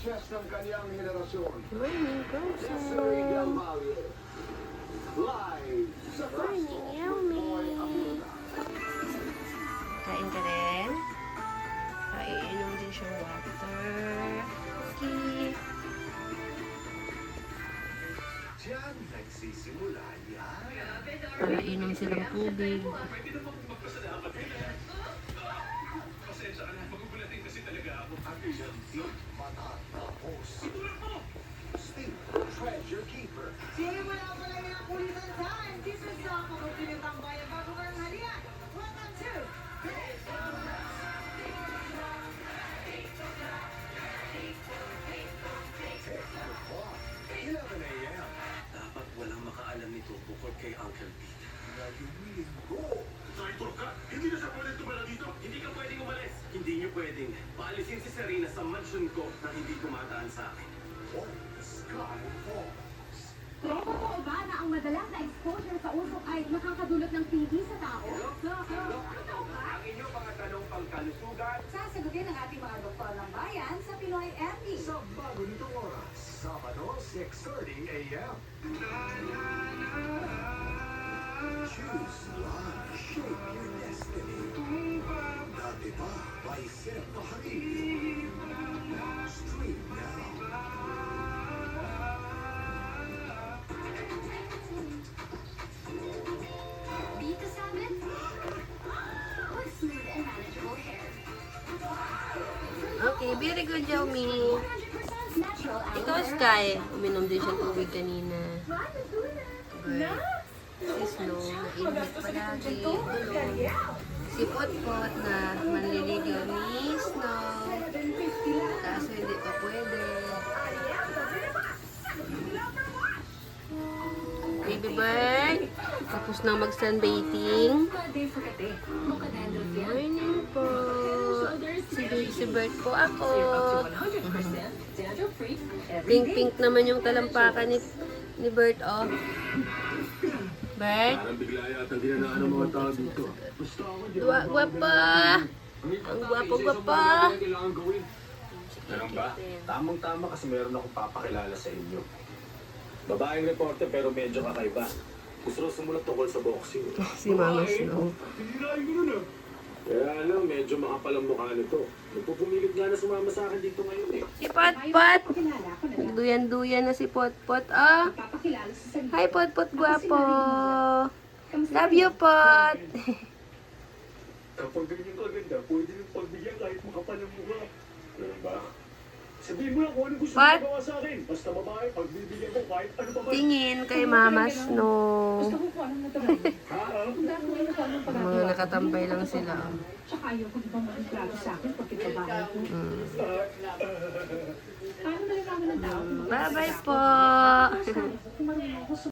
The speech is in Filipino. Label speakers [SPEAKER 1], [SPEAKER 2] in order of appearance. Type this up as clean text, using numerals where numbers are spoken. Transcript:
[SPEAKER 1] boses ng kanyang henerasyon.
[SPEAKER 2] Morning,
[SPEAKER 1] Desiree Del
[SPEAKER 2] Goso.
[SPEAKER 1] Valle. Live sa Pasto,
[SPEAKER 2] Morning, Yummy.
[SPEAKER 1] Abunda.
[SPEAKER 2] Kain ka rin? Iinom din siyang water. Okay.
[SPEAKER 1] Diyan nagsisimula yan.
[SPEAKER 2] Para inom silang tubig.
[SPEAKER 3] Pasensya ka na, magugulatin kasi talaga ako.
[SPEAKER 1] At diyan di matatapos. Steve, treasure keeper.
[SPEAKER 4] Sige, wala pala yung kulitan time. This is sa pagkupilit ang bayan bago kang halian. 1, 2, 3.
[SPEAKER 1] 11 a.m.
[SPEAKER 3] Dapat walang makaalam nito bukod kay Uncle Pete.
[SPEAKER 1] Ngayong linggo.
[SPEAKER 3] Traitor ka! Hindi na siya pwedeng tumala dito! Hindi ka pwedeng umalis! Hindi niyo pwedeng paalisin si Serena sa mansion ko na hindi kumataan sa akin.
[SPEAKER 1] On the sky falls.
[SPEAKER 5] Pero totoo ba na ang madalas na exposure sa usok ay nakakadulot ng TB sa tao? Totoo ba?
[SPEAKER 3] Ang inyong mga tanong pangkalusugan,
[SPEAKER 4] Sasagutin ng ating mga doktor ng bayan sa Pinoy FB.
[SPEAKER 1] Sa bago nitong oras, Sabado, 6:30 a.m. Choose life, shape your destiny. Dati pa, by Seth Maharin. Stream now.
[SPEAKER 5] Dito sa amin, with smooth and manageable hair.
[SPEAKER 2] Okay, very good, Yummy.
[SPEAKER 5] 100% natural aloe
[SPEAKER 2] Ikaw,
[SPEAKER 5] vera.
[SPEAKER 2] Sky. Uminom din siyang tubig kanina.
[SPEAKER 5] Run, do that.
[SPEAKER 2] Si Snow, mainit palagi. Tulog. Si Potpot na manliligaw ni Snow. Kaso hindi pa pwede. Baby Bird, tapos na mag-sunbathing. Morning po. Si Bird po ako. Pink-pink naman yung talampakan ni Bird, oh. Bird?
[SPEAKER 3] parang bigla yata dinanaan ng mga tao dito. Basta ako, di
[SPEAKER 2] Guwapa! Ang gwapo-gwapa!
[SPEAKER 3] kailangan gawin. Ganun ba? Tamang-tama kasi meron akong papakilala sa inyo. Babaeng reporter pero medyo kakaiba. Gusto rin sumulat tungkol sa boxing.
[SPEAKER 2] Si Mama Snow.
[SPEAKER 3] Hinirahin ko nun ah. Kaya alam, medyo makapal ang mukha nito. Nagpupumilit nga na sumama sa akin dito ngayon eh.
[SPEAKER 2] Si Potpot!
[SPEAKER 5] Pakilala ko na lang.
[SPEAKER 2] Duyan-duyan na si Potpot, ah!
[SPEAKER 5] Papakilala sa sarili.
[SPEAKER 2] Hi, Potpot, gwapo! Love you, Pot!
[SPEAKER 3] Kapag ganyan ka ganda, pwede yung pagbigyan kahit makapal ang mukha. Ganun ba? Sabihin mo lang kung ano gusto mo
[SPEAKER 2] What?
[SPEAKER 3] magawa sa akin. Basta babae, pagbibigyan ko kahit ano pa ba.
[SPEAKER 2] Tingin kay Mama Snow.
[SPEAKER 5] Gusto ko kung anong natural.
[SPEAKER 3] Ha?
[SPEAKER 5] Kung gagawin ko anong pagkakita.
[SPEAKER 2] Mga nakatambay lang sila.
[SPEAKER 5] Tsaka ayaw ko ibang maging plato sa akin pag babae ko. Paano nalalaman ng tao?
[SPEAKER 2] Bye-bye po!
[SPEAKER 5] Kung marunong ako